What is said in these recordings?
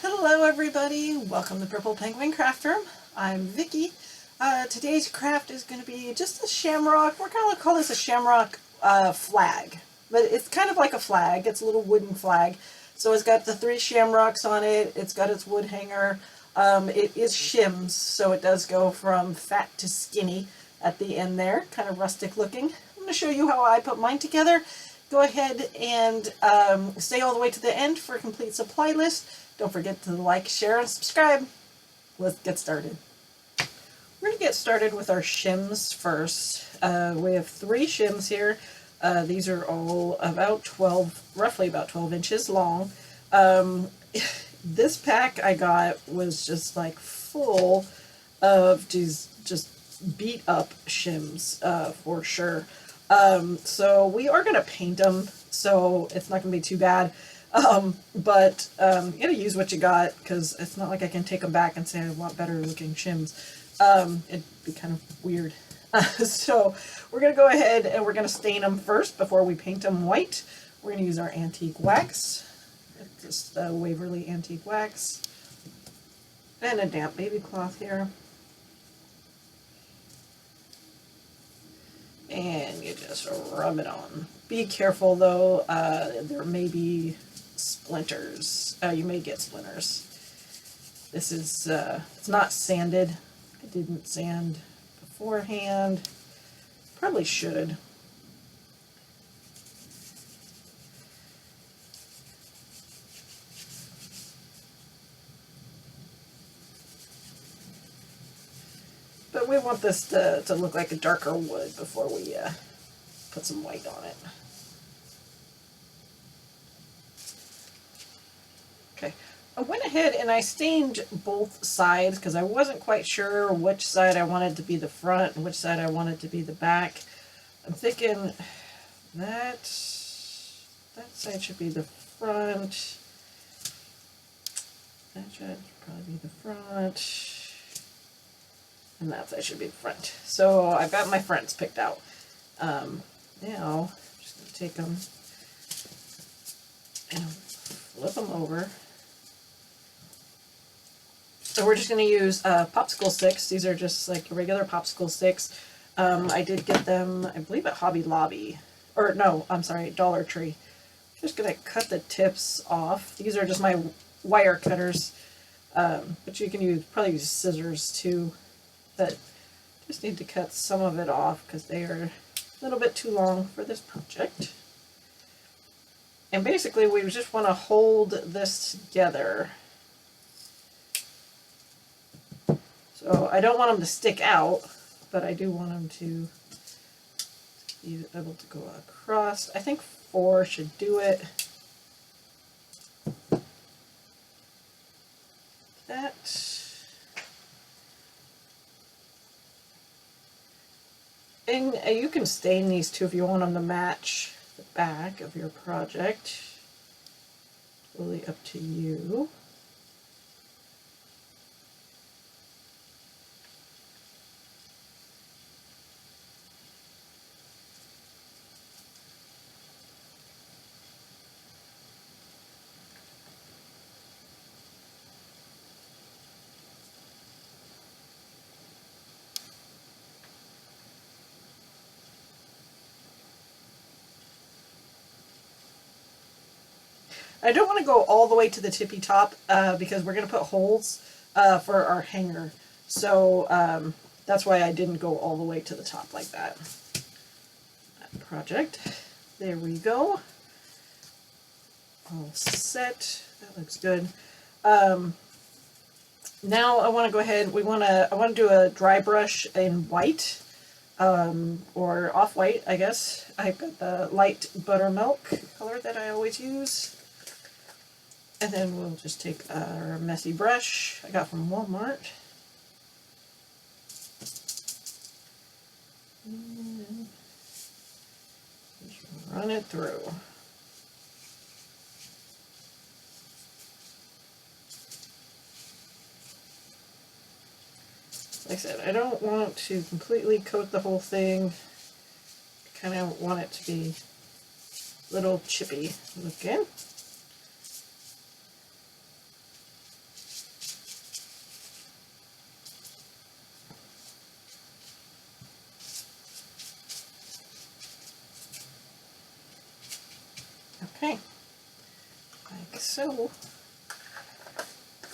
Hello everybody, welcome to Purple Penguin Craft Room. I'm Vicky. Today's craft is going to be just a shamrock. We're going to call this a shamrock flag, but it's kind of like a flag. It's a little wooden flag. So it's got the 3 shamrocks on it. It's got its wood hanger. It is shims, so it does go from fat to skinny at the end there, kind of rustic looking. I'm going to show you how I put mine together. Go ahead and stay all the way to the end for a complete supply list. Don't forget to like, share, and subscribe. Let's get started. We're going to get started with our shims first. We have 3 shims here. These are all about roughly about 12 inches long. This pack I got was just like full of these just beat up shims for sure. So we are going to paint them, so it's not going to be too bad. But you gotta use what you got, because it's not like I can take them back and say I want better looking shims. It'd be kind of weird. So we're gonna go ahead and we're gonna stain them first before we paint them white. We're gonna use our antique wax, just Waverly antique wax, and a damp baby cloth here. And you just rub it on. Be careful though, there may be splinters. You may get splinters. This is, it's not sanded. I didn't sand beforehand. Probably should. But we want this to look like a darker wood before we put some white on it. Okay, I went ahead and I stained both sides because I wasn't quite sure which side I wanted to be the front and which side I wanted to be the back. I'm thinking that side should be the front. That should probably be the front. And that side should be the front. So I've got my fronts picked out. Now, I'm just going to take them and flip them over. So we're just going to use popsicle sticks. These are just like regular popsicle sticks. I did get them, I believe, at Hobby Lobby. Or no, I'm sorry, Dollar Tree. Just going to cut the tips off. These are just my wire cutters. But you can probably use scissors too. But just need to cut some of it off because they are a little bit too long for this project. And basically we just want to hold this together. So I don't want them to stick out, but I do want them to be able to go across. I think 4 should do it. That. And you can stain these too if you want them to match the back of your project. Totally up to you. I don't want to go all the way to the tippy top because we're going to put holes for our hanger. So that's why I didn't go all the way to the top like that. That project. There we go. All set. That looks good. Now I want to go ahead. I want to do a dry brush in white. Or off-white, I guess. I've got the light buttermilk color that I always use. And then we'll just take our messy brush I got from Walmart. And just run it through. Like I said, I don't want to completely coat the whole thing. I kind of want it to be a little chippy looking. Okay, like so.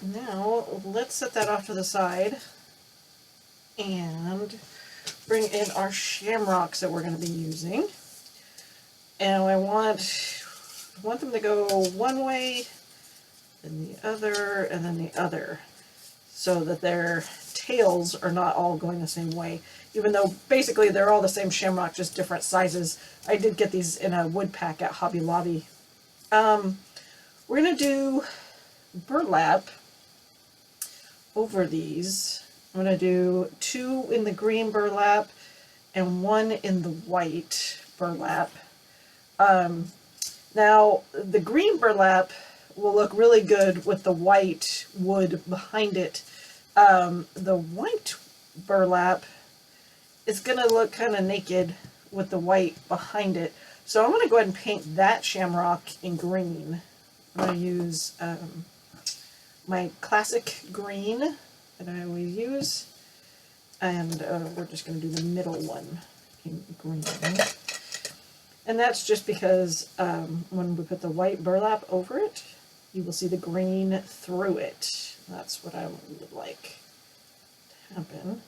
Now let's set that off to the side and bring in our shamrocks that we're going to be using. And I want them to go one way, then the other, and then the other, so that their tails are not all going the same way. Even though basically they're all the same shamrock, just different sizes. I did get these in a wood pack at Hobby Lobby. We're going to do burlap over these. I'm going to do 2 in the green burlap and 1 in the white burlap. Now, the green burlap will look really good with the white wood behind it. The white burlap is going to look kind of naked with the white behind it. So I'm going to go ahead and paint that shamrock in green. I'm going to use my classic green that I always use, and we're just going to do the middle one in green. And that's just because when we put the white burlap over it, you will see the green through it. That's what I would like to happen.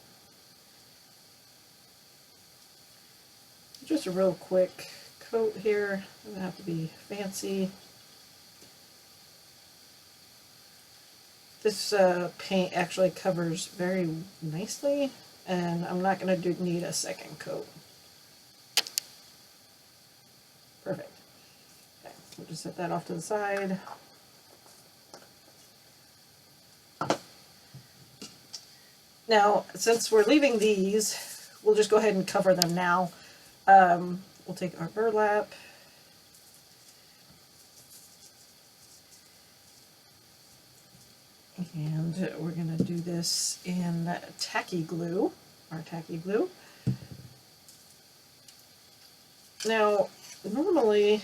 Just a real quick coat here. Doesn't have to be fancy. This paint actually covers very nicely, and I'm not going to need a second coat. Perfect. Okay, we'll just set that off to the side. Now, since we're leaving these, we'll just go ahead and cover them now. We'll take our burlap. And we're going to do this in tacky glue, our tacky glue. Now, normally, I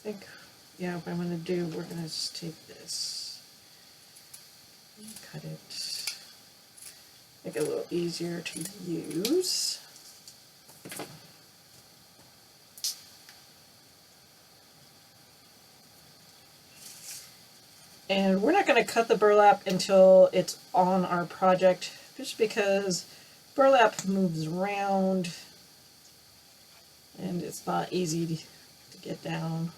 think, yeah, what I'm going to do, we're going to just take this and cut it, make it a little easier to use. And we're not going to cut the burlap until it's on our project, just because burlap moves around and it's not easy to get down.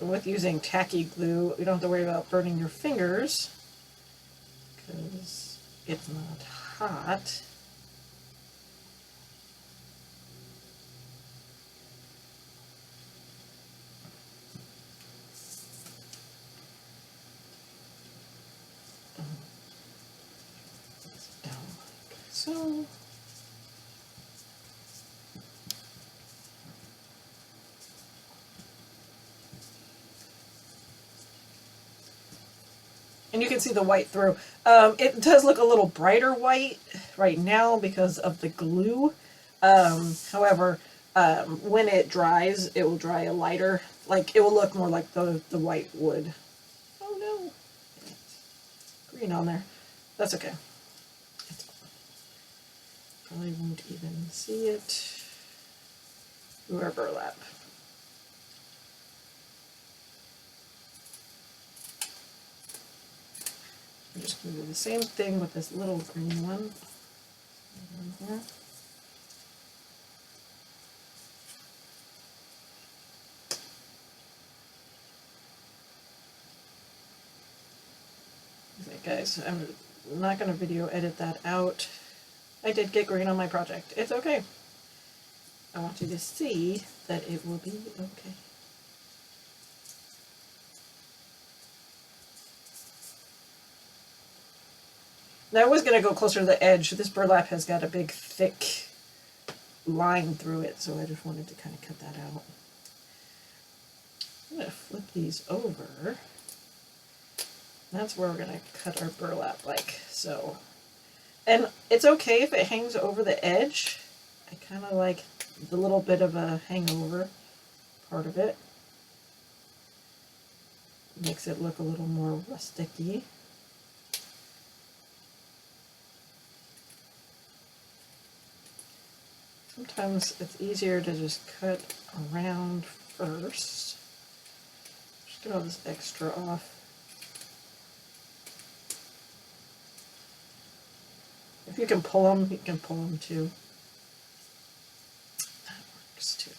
With using tacky glue, you don't have to worry about burning your fingers because it's not hot. Down like so. And you can see the white through. It does look a little brighter white right now because of the glue. However, when it dries, it will dry a lighter. Like, it will look more like the white wood. Oh no. It's green on there. That's okay. It's probably won't even see it through our burlap. I'm just going to do the same thing with this little green one. Here. Okay, guys, I'm not going to video edit that out. I did get green on my project. It's okay. I want you to see that it will be okay. Now I was going to go closer to the edge. This burlap has got a big, thick line through it, so I just wanted to kind of cut that out. I'm going to flip these over. That's where we're going to cut our burlap like so. And it's okay if it hangs over the edge. I kind of like the little bit of a hangover part of it. Makes it look a little more rustic-y. Sometimes it's easier to just cut around first. Just get all this extra off. If you can pull them, you can pull them too. That works too.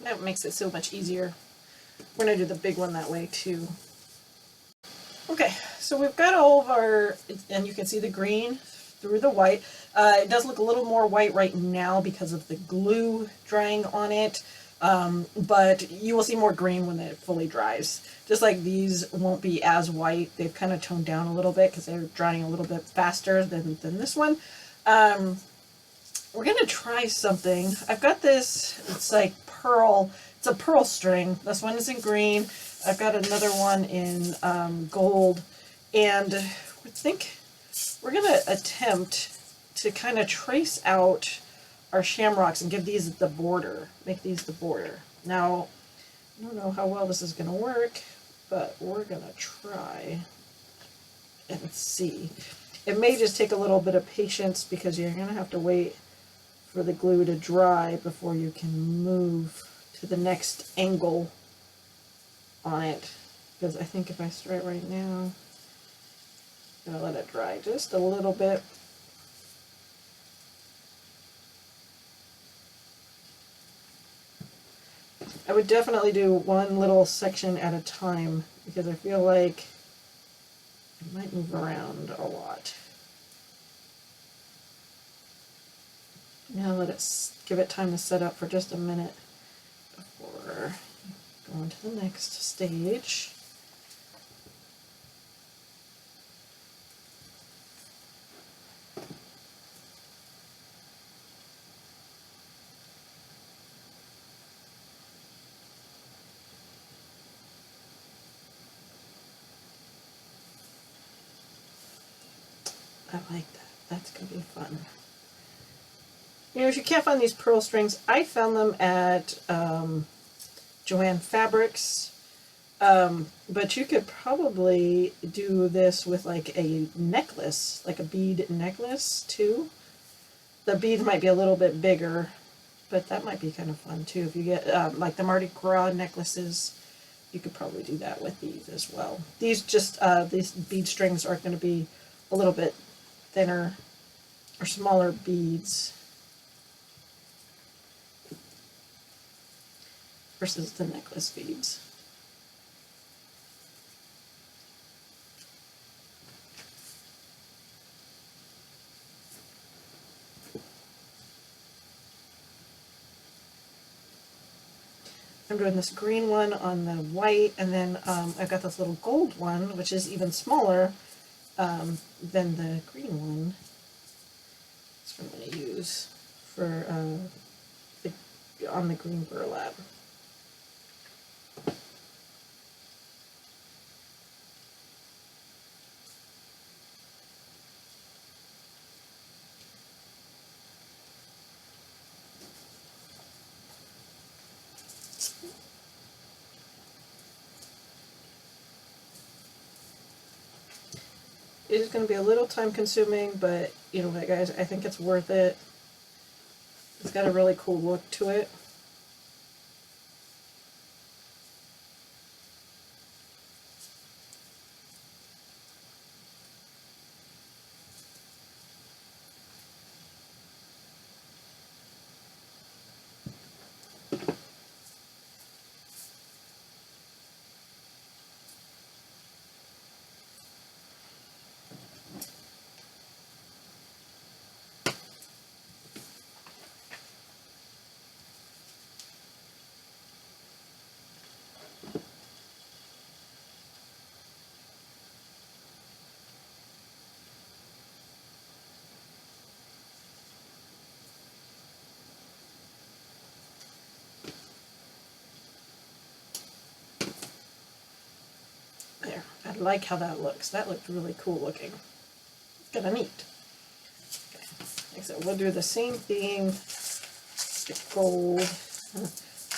That makes it so much easier. We're going to do the big one that way too. Okay, so we've got all of our, and you can see the green through the white. It does look a little more white right now because of the glue drying on it, but you will see more green when it fully dries. Just like these won't be as white. They've kind of toned down a little bit because they're drying a little bit faster than this one. We're going to try something. I've got this, it's like pearl, it's a pearl string. This one is in green. I've got another one in gold, and I think we're going to attempt to kind of trace out our shamrocks and give these the border, make these the border. Now, I don't know how well this is going to work, but we're going to try and see. It may just take a little bit of patience because you're going to have to wait for the glue to dry before you can move to the next angle on it. Because I think if I start right now, I'm going to let it dry just a little bit. I would definitely do one little section at a time because I feel like it might move around a lot. Now let it give it time to set up for just a minute before going to the next stage. I like that. That's going to be fun. You know, if you can't find these pearl strings, I found them at Joann Fabrics, but you could probably do this with like a necklace, like a bead necklace too. The beads might be a little bit bigger, but that might be kind of fun too. If you get like the Mardi Gras necklaces, you could probably do that with these as well. These bead strings are going to be a little bit thinner or smaller beads versus the necklace beads. I'm doing this green one on the white, and then I've got this little gold one, which is even smaller than the green one. That's what I'm going to use for on the green burlap. It is going to be a little time consuming, but you know what, guys, I think it's worth it. It's got a really cool look to it. like how that looks. That looked really cool looking. It's kind of neat. Okay. Like I said, we'll do the same thing. The gold.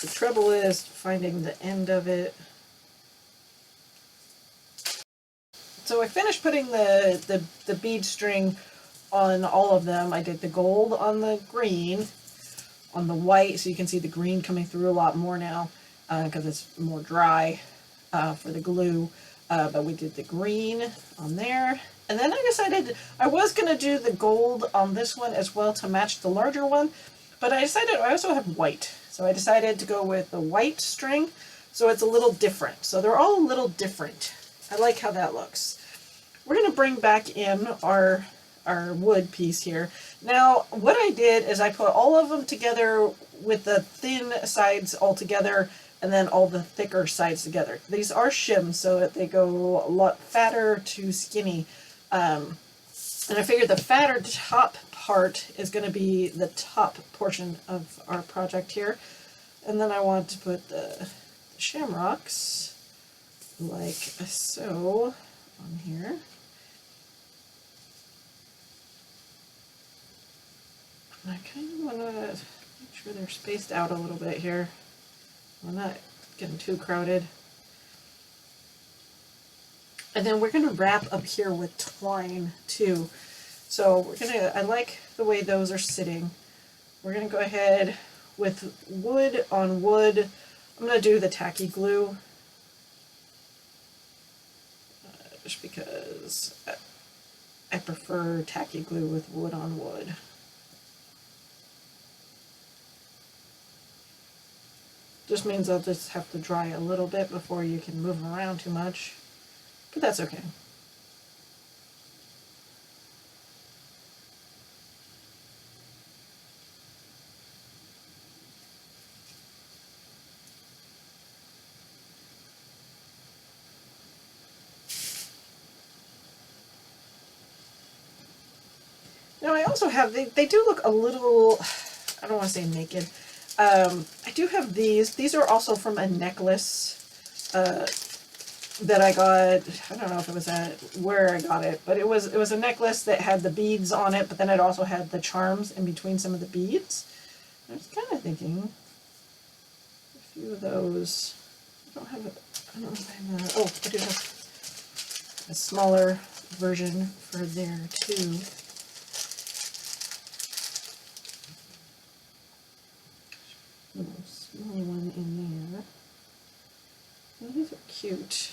The trouble is finding the end of it. So I finished putting the bead string on all of them. I did the gold on the green, on the white, so you can see the green coming through a lot more now because it's more dry for the glue. But we did the green on there. And then I decided I was going to do the gold on this one as well to match the larger one. But I decided I also have white. So I decided to go with the white string. So it's a little different. So they're all a little different. I like how that looks. We're going to bring back in our wood piece here. Now, what I did is I put all of them together with the thin sides all together and then all the thicker sides together. These are shims, so that they go a lot fatter to skinny. And I figured the fatter top part is going to be the top portion of our project here. And then I want to put the shamrocks like so on here. I kind of want to make sure they're spaced out a little bit here. We're not getting too crowded. And then we're going to wrap up here with twine too. So we're going to, I like the way those are sitting. We're going to go ahead with wood on wood. I'm going to do the tacky glue. Just because I prefer tacky glue with wood on wood. Just means I'll just have to dry a little bit before you can move them around too much, but that's okay. Now I also have, they do look a little, I don't want to say naked. I do have these. These are also from a necklace that I got. I don't know if it was where I got it, but it was a necklace that had the beads on it, but then it also had the charms in between some of the beads. I was kind of thinking a few of those. I don't have oh, I do have a smaller version for there too. Small one in there. Oh, these are cute.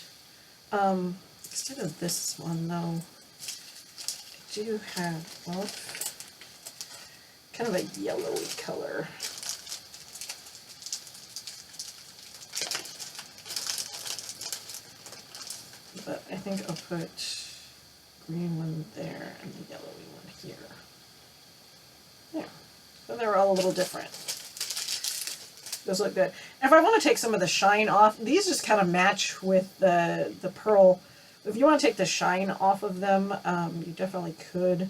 Instead of this one though, I do have, well, kind of a yellowy color. But I think I'll put green one there and the yellowy one here. There. So they're all a little different. Those look good. And if I want to take some of the shine off, these just kind of match with the pearl. If you want to take the shine off of them, you definitely could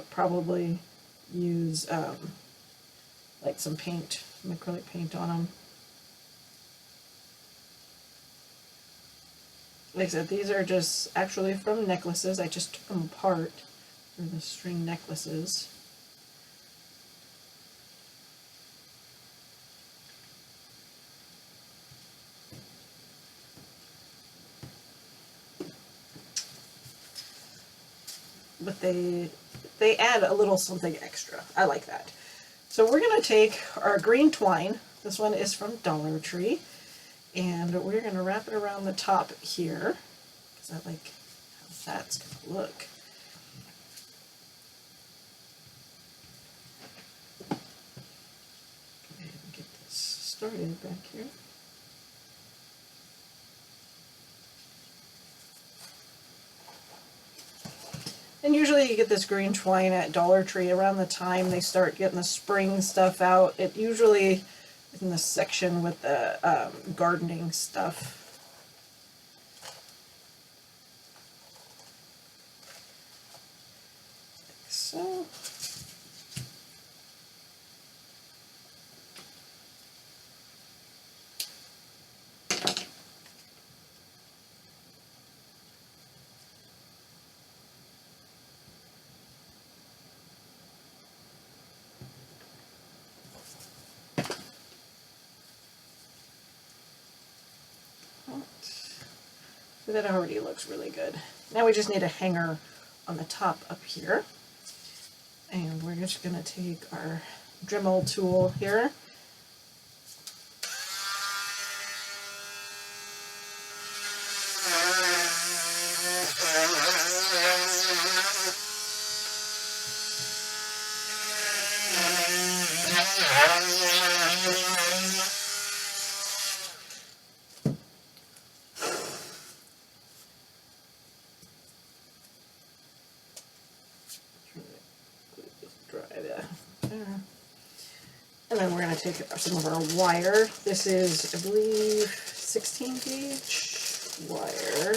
probably use like some paint, some acrylic paint on them. Like I said, these are just actually from necklaces. I just took them apart. They're the string necklaces. But they add a little something extra. I like that. So we're going to take our green twine. This one is from Dollar Tree. And we're going to wrap it around the top here. Because I like how that's going to look. Go ahead and get this started back here. And usually you get this green twine at Dollar Tree around the time they start getting the spring stuff out. It usually is in the section with the gardening stuff. Like so. So that already looks really good. Now we just need a hanger on the top up here. And we're just going to take our Dremel tool here. Dry that there. And then we're going to take some of our wire. This is, I believe, 16 gauge wire.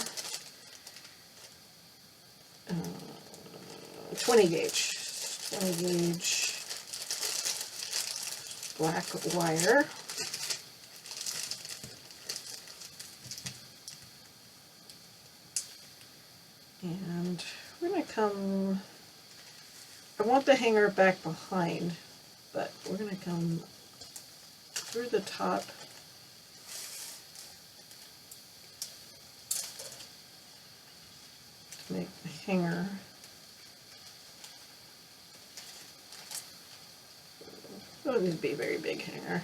20 gauge. 20 gauge black wire. And we're going to come, I want the hanger back behind, but we're going to come through the top to make the hanger. Don't need to be a very big hanger.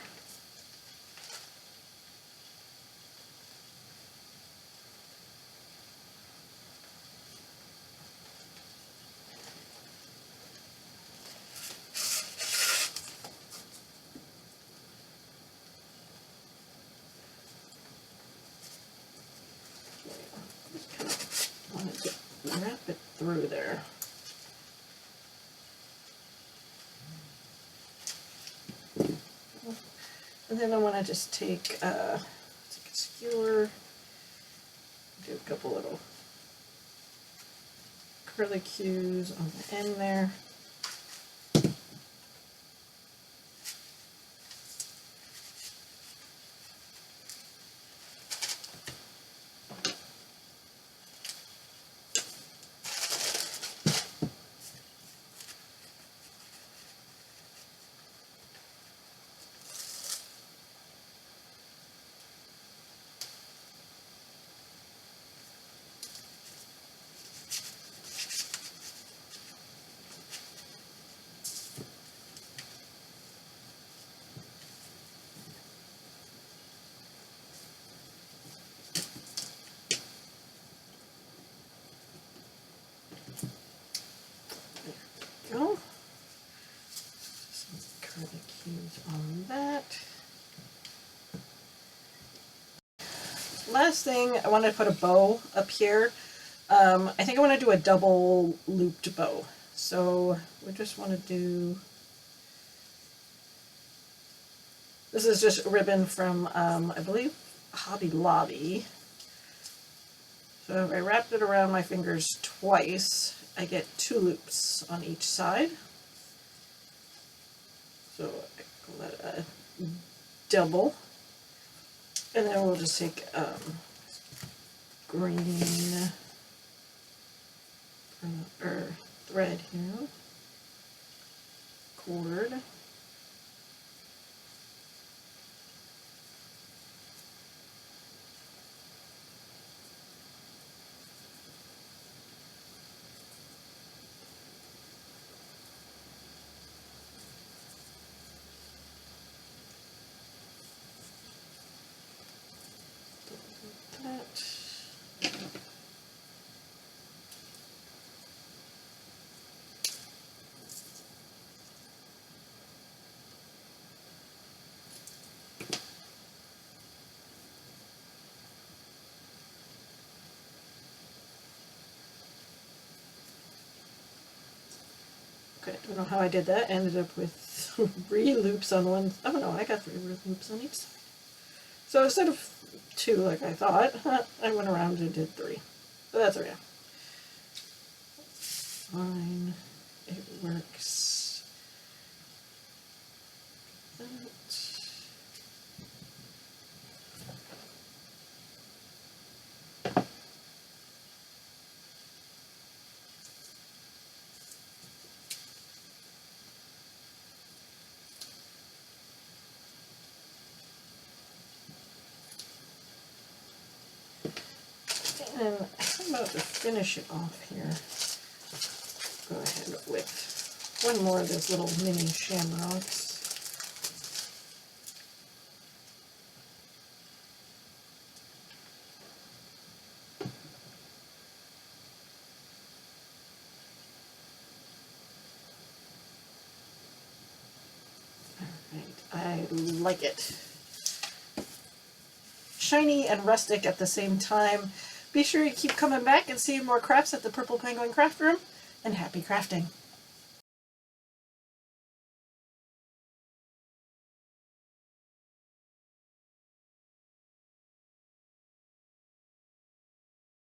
Wrap it through there. And then I want to just take a skewer, do a couple little curlicues on the end there. Go. Some curlicues on that. Last thing, I want to put a bow up here. I think I want to do a double looped bow. So we just want to do, this is just ribbon from, I believe, Hobby Lobby. So if I wrapped it around my fingers twice, I get 2 loops on each side. So I call that a double. And then we'll just take green or thread here, cord. Okay, I don't know how I did that. I ended up with 3 loops on one. Oh no, I got 3 loops on each side. So instead of 2 like I thought, I went around and did 3. But that's okay. Fine. It works. That. And I'm about to finish it off here. Go ahead with one more of those little mini shamrocks. I like it. Shiny and rustic at the same time. Be sure you keep coming back and seeing more crafts at the Purple Penguin Craft Room, and happy crafting!